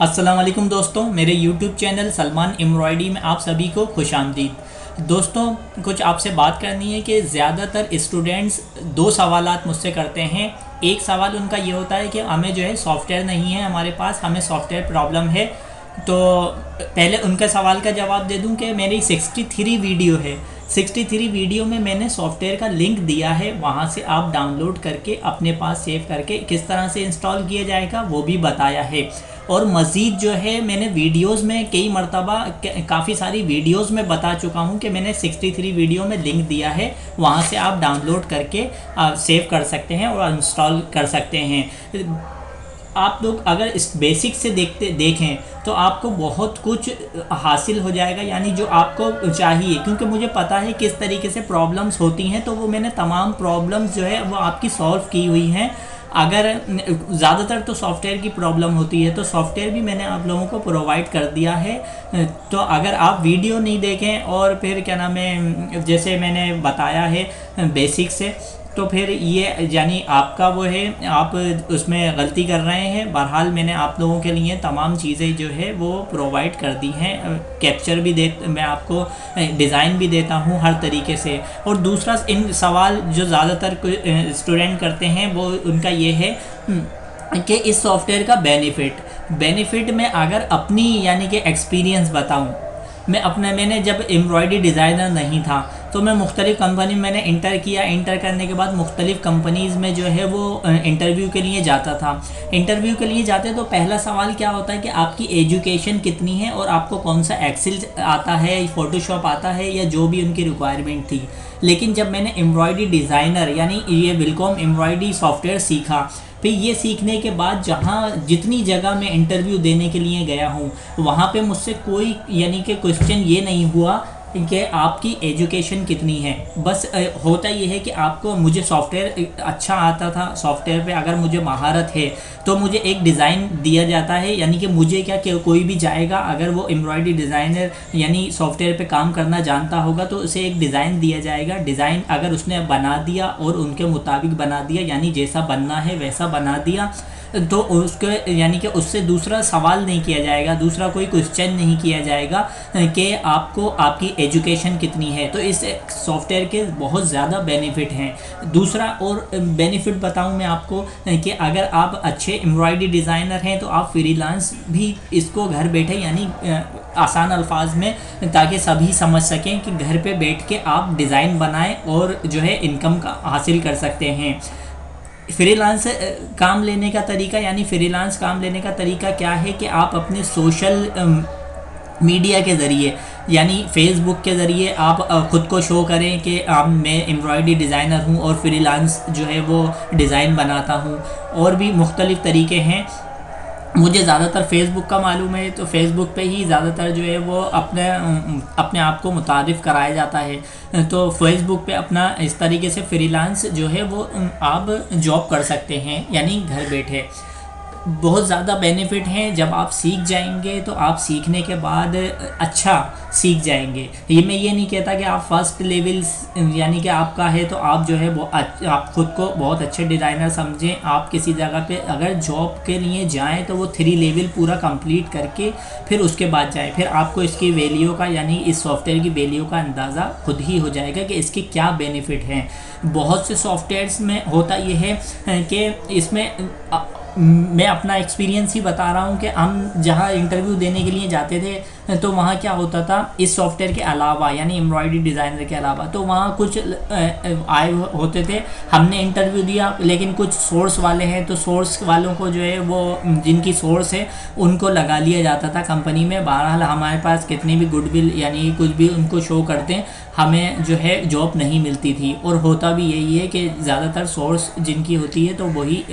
अस्सलाम वालेकुम दोस्तों, मेरे YouTube चैनल सलमान एम्ब्रॉयडरी में आप सभी को खुशामदीद। दोस्तों, कुछ आपसे बात करनी है कि ज़्यादातर स्टूडेंट्स दो सवालात मुझसे करते हैं। एक सवाल उनका ये होता है कि हमें जो है सॉफ्टवेयर नहीं है हमारे पास, हमें सॉफ्टवेयर प्रॉब्लम है। तो पहले उनके सवाल का जवाब दे दूं कि मेरी 63 वीडियो है। 63 वीडियो में मैंने सॉफ्टवेयर का लिंक दिया है, वहाँ से आप डाउनलोड करके अपने पास सेव करके किस तरह से इंस्टॉल किया जाएगा वो भी बताया है। और मज़ीद जो है मैंने वीडियोस में कई मरतबा काफ़ी सारी वीडियोस में बता चुका हूँ कि मैंने 63 वीडियो में लिंक दिया है, वहाँ से आप डाउनलोड करके सेव कर सकते हैं और इंस्टॉल कर सकते हैं। आप लोग अगर इस बेसिक से देखें तो आपको बहुत कुछ हासिल हो जाएगा, यानी जो आपको चाहिए, क्योंकि मुझे पता है किस तरीके से प्रॉब्लम्स होती हैं, तो वो मैंने तमाम प्रॉब्लम्स जो है वो आपकी सॉल्व की हुई हैं। अगर ज़्यादातर तो सॉफ्टवेयर की प्रॉब्लम होती है तो सॉफ्टवेयर भी मैंने आप लोगों को प्रोवाइड कर दिया है। तो अगर आप वीडियो नहीं देखें और फिर क्या नाम है, जैसे मैंने बताया है बेसिक से, तो फिर ये यानी आपका वो है, आप उसमें गलती कर रहे हैं। बहरहाल मैंने आप लोगों के लिए तमाम चीज़ें जो है वो प्रोवाइड कर दी हैं। कैप्चर भी मैं आपको डिज़ाइन भी देता हूँ हर तरीके से। और दूसरा, इन सवाल जो ज़्यादातर स्टूडेंट करते हैं वो उनका ये है कि इस सॉफ्टवेयर का बेनिफिट में अगर अपनी यानी कि एक्सपीरियंस बताऊँ, मैंने जब एम्ब्रॉयडरी डिज़ाइनर नहीं था तो मैं मुख्तलिफ़ कंपनी में मैंने इंटर किया। इंटर करने के बाद मुख्तलिफ़ कंपनीज़ में जो है वो इंटरव्यू के लिए जाता था। इंटरव्यू के लिए जाते तो पहला सवाल क्या होता है कि आपकी एजुकेशन कितनी है और आपको कौन सा एक्सेल आता है, फ़ोटोशॉप आता है, या जो भी उनकी रिक्वायरमेंट थी। लेकिन जब मैंने एम्ब्रॉयडरी डिज़ाइनर यानी ये विलकॉम एम्ब्रॉयडरी सॉफ्टवेयर सीखा, फिर ये सीखने के बाद जितनी जगह मैं इंटरव्यू देने के लिए गया हूँ वहाँ पे मुझसे कोई यानी कि क्वेश्चन ये नहीं हुआ कि आपकी एजुकेशन कितनी है। बस होता ये है कि आपको, मुझे सॉफ्टवेयर अच्छा आता था, सॉफ्टवेयर पे अगर मुझे महारत है तो मुझे एक डिज़ाइन दिया जाता है, यानी कि मुझे क्या कि कोई भी जाएगा अगर वो एम्ब्रॉयडरी डिज़ाइनर यानी सॉफ्टवेयर पे काम करना जानता होगा तो उसे एक डिज़ाइन दिया जाएगा। डिज़ाइन अगर उसने बना दिया और उनके मुताबिक बना दिया, यानी जैसा बनना है वैसा बना दिया, तो उसके यानी कि उससे दूसरा सवाल नहीं किया जाएगा, दूसरा कोई क्वेश्चन नहीं किया जाएगा कि आपको आपकी एजुकेशन कितनी है। तो इस सॉफ्टवेयर के बहुत ज़्यादा बेनिफिट हैं। दूसरा और बेनिफिट बताऊं मैं आपको कि अगर आप अच्छे एम्ब्रॉयडरी डिज़ाइनर हैं तो आप फ्रीलांस भी इसको घर बैठे, यानी आसान अल्फाज में, ताकि सभी समझ सकें कि घर पे बैठ के आप डिज़ाइन बनाएं और जो है इनकम का हासिल कर सकते हैं। फ्रीलांस काम लेने का तरीका, यानी फ्रीलांस काम लेने का तरीका क्या है कि आप अपने सोशल मीडिया के ज़रिए, यानी फेसबुक के ज़रिए आप ख़ुद को शो करें कि मैं एम्ब्रॉयडरी डिज़ाइनर हूँ और फ्रीलांस जो है वो डिज़ाइन बनाता हूँ। और भी मुख्तलिफ़ तरीके हैं, मुझे ज़्यादातर फ़ेसबुक का मालूम है, तो फ़ेसबुक पे ही ज़्यादातर जो है वो अपने आप को मुतारिफ़ कराया जाता है। तो फ़ेसबुक पे अपना इस तरीके से फ्रीलांस जो है वो आप जॉब कर सकते हैं, यानी घर बैठे। बहुत ज़्यादा बेनिफिट हैं। जब आप सीख जाएंगे तो आप सीखने के बाद अच्छा सीख जाएंगे। मैं ये नहीं कहता कि आप फर्स्ट लेवल यानी कि आपका है तो आप जो है वो आप ख़ुद को बहुत अच्छे डिज़ाइनर समझें। आप किसी जगह पे अगर जॉब के लिए जाएं तो वो 3 लेवल पूरा कंप्लीट करके फिर उसके बाद जाएं, फिर आपको इसकी वैल्यू का, यानी इस सॉफ्टवेयर की वैल्यू का अंदाज़ा खुद ही हो जाएगा कि इसके क्या बेनिफिट हैं। बहुत से सॉफ्टवेयर्स में होता ये है कि इसमें मैं अपना एक्सपीरियंस ही बता रहा हूँ कि हम जहाँ इंटरव्यू देने के लिए जाते थे तो वहाँ क्या होता था, इस सॉफ्टवेयर के अलावा यानी एम्ब्रॉयडरी डिज़ाइनर के अलावा तो वहाँ कुछ आए होते थे। हमने इंटरव्यू दिया, लेकिन कुछ सोर्स वाले हैं तो सोर्स वालों को जो है वो जिनकी सोर्स है उनको लगा लिया जाता था कंपनी में। बहरहाल हमारे पास कितनी भी गुडविल यानी कुछ भी उनको शो करते हैं, हमें जो है जॉब नहीं मिलती थी। और होता भी यही है कि ज़्यादातर सोर्स जिनकी होती है तो वही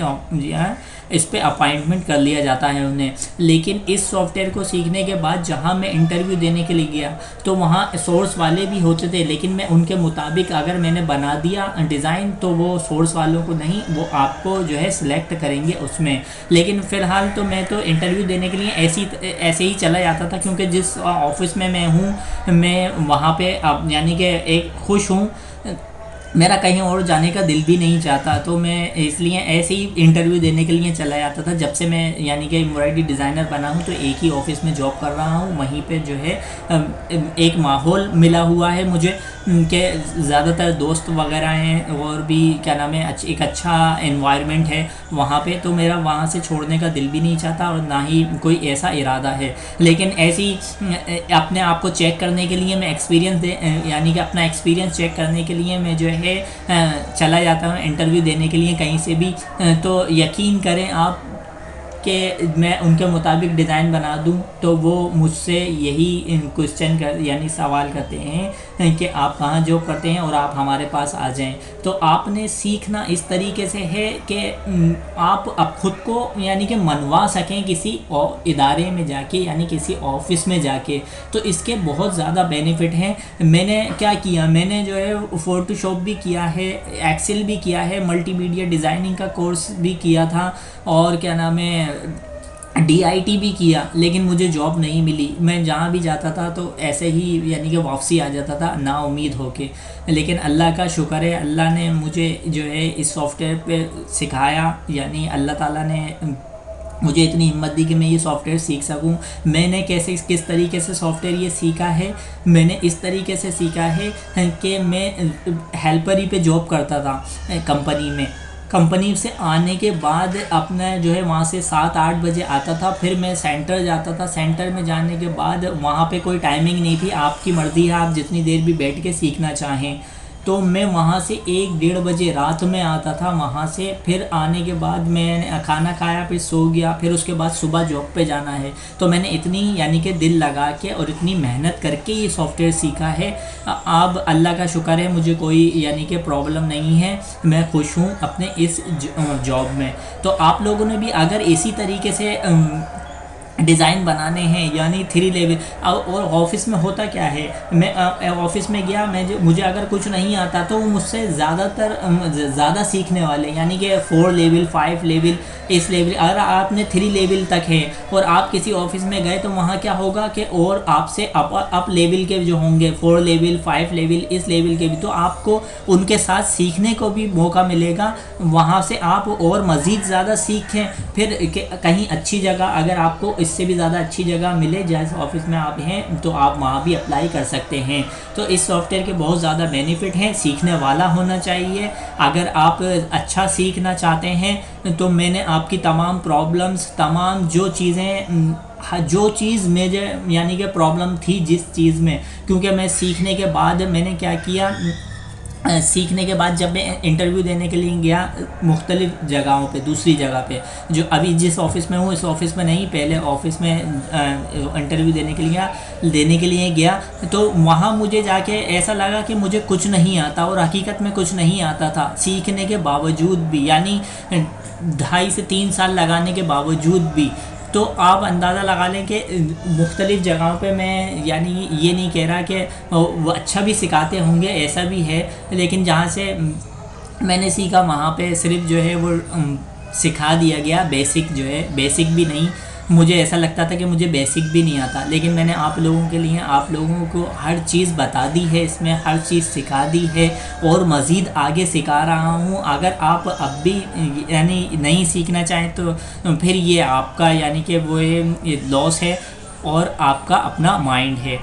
इस पे अपॉइंटमेंट कर लिया जाता है उन्हें। लेकिन इस सॉफ्टवेयर को सीखने के बाद जहाँ मैं इंटरव्यू देने के लिए गया तो वहाँ सोर्स वाले भी होते थे, लेकिन मैं उनके मुताबिक अगर मैंने बना दिया डिज़ाइन तो वो सोर्स वालों को नहीं, वो आपको जो है सिलेक्ट करेंगे उसमें। लेकिन फ़िलहाल तो मैं तो इंटरव्यू देने के लिए ऐसे ही चला जाता था, क्योंकि जिस ऑफिस में मैं हूँ मैं वहाँ पे यानी कि एक खुश हूँ मेरा कहीं और जाने का दिल भी नहीं चाहता, तो मैं इसलिए ऐसे ही इंटरव्यू देने के लिए चला जाता था। जब से मैं यानी कि एम्ब्रॉयडरी डिज़ाइनर बना हूँ तो एक ही ऑफ़िस में जॉब कर रहा हूँ, वहीं पे जो है एक माहौल मिला हुआ है मुझे कि ज़्यादातर दोस्त वगैरह हैं और भी क्या नाम है एक अच्छा एनवायरनमेंट है वहाँ पे, तो मेरा वहाँ से छोड़ने का दिल भी नहीं चाहता और ना ही कोई ऐसा इरादा है। लेकिन ऐसी अपने आप को चेक करने के लिए मैं यानी कि अपना एक्सपीरियंस चेक करने के लिए मैं जो है चला जाता हूँ इंटरव्यू देने के लिए कहीं से भी। तो यकीन करें आप कि मैं उनके मुताबिक डिज़ाइन बना दूं तो वो मुझसे यही क्वेश्चन कर यानी सवाल करते हैं कि आप कहाँ जॉब करते हैं और आप हमारे पास आ जाएं। तो आपने सीखना इस तरीके से है कि आप अब खुद को यानी कि मनवा सकें किसी इदारे में जाके यानी किसी ऑफिस में जाके। तो इसके बहुत ज़्यादा बेनिफिट हैं। मैंने क्या किया, मैंने जो है फ़ोटोशॉप भी किया है, एक्सेल भी किया है, मल्टीमीडिया डिज़ाइनिंग का कोर्स भी किया था और क्या नाम है DIT भी किया, लेकिन मुझे जॉब नहीं मिली। मैं जहाँ भी जाता था तो ऐसे ही यानी कि वापसी आ जाता था ना उम्मीद होके। लेकिन अल्लाह का शुक्र है, अल्लाह ने मुझे जो है इस सॉफ्टवेयर पे सिखाया, यानी अल्लाह ताला ने मुझे इतनी हिम्मत दी कि मैं ये सॉफ्टवेयर सीख सकूं। मैंने किस तरीके से सॉफ्टवेयर ये सीखा है, मैंने इस तरीके से सीखा है कि मैं हेल्पर ही पे जॉब करता था कंपनी में। कंपनी से आने के बाद अपना जो है वहाँ से 7-8 बजे आता था, फिर मैं सेंटर जाता था। सेंटर में जाने के बाद वहाँ पे कोई टाइमिंग नहीं थी, आपकी मर्ज़ी है आप जितनी देर भी बैठ के सीखना चाहें। तो मैं वहाँ से 1-1:30 बजे रात में आता था वहाँ से। फिर आने के बाद मैं खाना खाया, फिर सो गया, फिर उसके बाद सुबह जॉब पे जाना है। तो मैंने इतनी यानी कि दिल लगा के और इतनी मेहनत करके ये सॉफ्टवेयर सीखा है। अब अल्लाह का शुक्र है मुझे कोई यानी कि प्रॉब्लम नहीं है, मैं खुश हूँ अपने इस जॉब में। तो आप लोगों ने भी अगर इसी तरीके से डिज़ाइन बनाने हैं यानी 3 लेवल। और ऑफ़िस में होता क्या है, मैं ऑफ़िस में गया, मुझे अगर कुछ नहीं आता तो वो मुझसे ज़्यादा सीखने वाले यानी कि 4 लेवल 5 लेवल इस लेवल, अगर आपने 3 लेवल तक है और आप किसी ऑफ़िस में गए तो वहाँ क्या होगा कि और आपसे अप लेवल के जो होंगे 4 लेवल 5 लेवल इस लेवल के भी, तो आपको उनके साथ सीखने को भी मौका मिलेगा। वहाँ से आप और मज़ीद ज़्यादा सीखें। फिर कहीं अच्छी जगह अगर आपको इससे भी ज़्यादा अच्छी जगह मिले जैसे ऑफिस में आप हैं तो आप वहाँ भी अप्लाई कर सकते हैं। तो इस सॉफ्टवेयर के बहुत ज़्यादा बेनिफिट हैं, सीखने वाला होना चाहिए। अगर आप अच्छा सीखना चाहते हैं तो मैंने आपकी तमाम प्रॉब्लम्स, तमाम जो चीज़ मुझे यानी कि प्रॉब्लम थी जिस चीज़ में, क्योंकि मैं सीखने के बाद मैंने क्या किया, सीखने के बाद जब मैं इंटरव्यू देने के लिए गया मुख्तलिफ़ जगहों पे, दूसरी जगह पे, जो अभी जिस ऑफ़िस में हूँ इस ऑफ़िस में नहीं, पहले ऑफ़िस में इंटरव्यू देने के लिए गया तो वहाँ मुझे जाके ऐसा लगा कि मुझे कुछ नहीं आता और हकीकत में कुछ नहीं आता था। सीखने के बावजूद भी यानी 2.5 से 3 साल लगाने के बावजूद भी। तो आप अंदाज़ा लगा लें कि मुख्तलिफ़ जगहों पे मैं यानी ये नहीं कह रहा कि वो अच्छा भी सिखाते होंगे, ऐसा भी है, लेकिन जहाँ से मैंने सीखा वहाँ पे सिर्फ जो है वो सिखा दिया गया। बेसिक जो है, बेसिक भी नहीं, मुझे ऐसा लगता था कि मुझे बेसिक भी नहीं आता, लेकिन मैंने आप लोगों के लिए आप लोगों को हर चीज़ बता दी है, इसमें हर चीज़ सिखा दी है और मज़ीद आगे सिखा रहा हूँ। अगर आप अब भी यानी नहीं सीखना चाहें तो फिर ये आपका यानी कि वो ये लॉस है और आपका अपना माइंड है।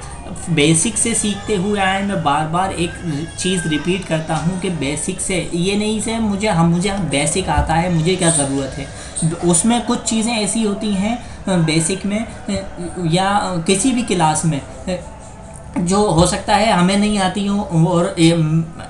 बेसिक से सीखते हुए आए, मैं बार बार एक चीज़ रिपीट करता हूँ कि बेसिक से ये नहीं से मुझे बेसिक आता है, मुझे क्या ज़रूरत है। उसमें कुछ चीज़ें ऐसी होती हैं बेसिक में या किसी भी क्लास में जो हो सकता है हमें नहीं आती हूँ और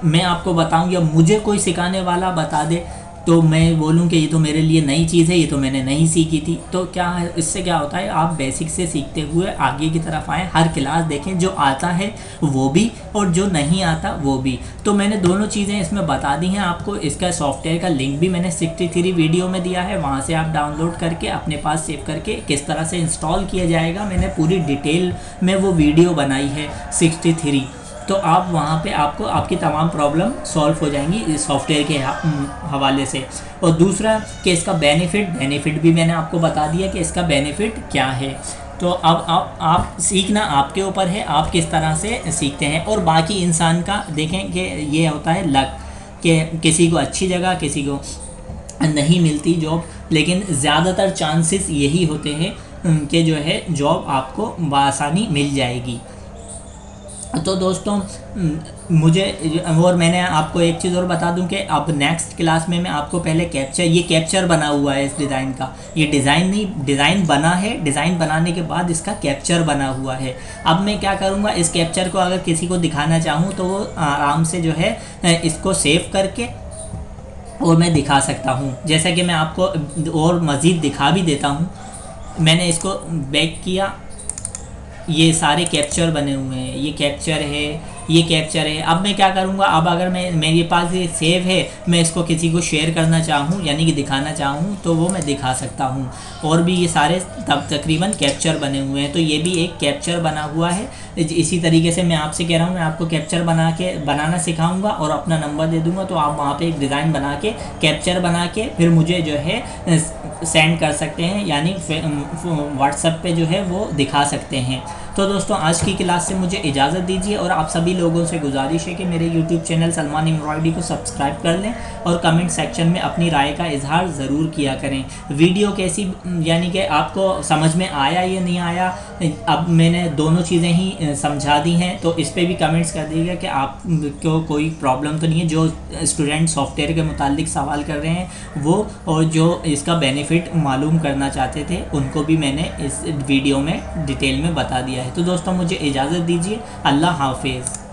मैं आपको बताऊँ या मुझे कोई सिखाने वाला बता दे तो मैं बोलूँ कि ये तो मेरे लिए नई चीज़ है, ये तो मैंने नहीं सीखी थी। तो क्या है, इससे क्या होता है, आप बेसिक से सीखते हुए आगे की तरफ आएँ, हर क्लास देखें, जो आता है वो भी और जो नहीं आता वो भी। तो मैंने दोनों चीज़ें इसमें बता दी हैं आपको। इसका सॉफ्टवेयर का लिंक भी मैंने 63 वीडियो में दिया है, वहाँ से आप डाउनलोड करके अपने पास सेव करके किस तरह से इंस्टॉल किया जाएगा मैंने पूरी डिटेल में वो वीडियो बनाई है 63। तो आप वहाँ पे आपको आपकी तमाम प्रॉब्लम सॉल्व हो जाएंगी इस सॉफ्टवेयर के हवाले से। और दूसरा कि इसका बेनिफिट भी मैंने आपको बता दिया कि इसका बेनिफिट क्या है। तो अब आप सीखना आपके ऊपर है, आप किस तरह से सीखते हैं। और बाकी इंसान का देखें कि ये होता है लक, कि किसी को अच्छी जगह, किसी को नहीं मिलती जॉब, लेकिन ज़्यादातर चांसेस यही होते हैं कि जो है जॉब आपको बआसानी मिल जाएगी। तो दोस्तों मुझे, और मैंने आपको एक चीज़ और बता दूं कि अब नेक्स्ट क्लास में मैं आपको पहले ये कैप्चर बना हुआ है इस डिज़ाइन का, ये डिज़ाइन नहीं, डिज़ाइन बना है, डिज़ाइन बनाने के बाद इसका कैप्चर बना हुआ है। अब मैं क्या करूँगा, इस कैप्चर को अगर किसी को दिखाना चाहूँ तो वो आराम से जो है इसको सेव करके और मैं दिखा सकता हूँ। जैसा कि मैं आपको और मज़ीद दिखा भी देता हूँ। मैंने इसको बैक किया, ये सारे कैप्चर बने हुए हैं, ये कैप्चर है, ये कैप्चर है। अब मैं क्या करूँगा, अब अगर मेरे पास ये सेव है, मैं इसको किसी को शेयर करना चाहूँ यानी कि दिखाना चाहूँ तो वो मैं दिखा सकता हूँ। और भी ये सारे तकरीबन कैप्चर बने हुए हैं, तो ये भी एक कैप्चर बना हुआ है। इसी तरीके से मैं आपसे कह रहा हूँ, मैं आपको कैप्चर बनाना सिखाऊंगा और अपना नंबर दे दूँगा, तो आप वहाँ पे एक डिज़ाइन बना के, कैप्चर बना के फिर मुझे जो है सेंड कर सकते हैं, यानी व्हाट्सएप पे जो है वो दिखा सकते हैं। तो दोस्तों आज की क्लास से मुझे इजाज़त दीजिए, और आप सभी लोगों से गुजारिश है कि मेरे यूट्यूब चैनल सलमान एम्ब्रॉयडरी को सब्सक्राइब कर लें और कमेंट सेक्शन में अपनी राय का इजहार ज़रूर किया करें। वीडियो कैसी, यानी कि आपको समझ में आया या नहीं आया, अब मैंने दोनों चीज़ें ही समझा दी हैं, तो इस पर भी कमेंट्स कर दीजिएगा कि आपको कोई प्रॉब्लम तो नहीं है। जो स्टूडेंट सॉफ्टवेयर के मुतालिक सवाल कर रहे हैं वो, और जो इसका बेनिफिट मालूम करना चाहते थे, उनको भी मैंने इस वीडियो में डिटेल में बता दिया है। तो दोस्तों मुझे इजाज़त दीजिए, अल्लाह हाफिज़।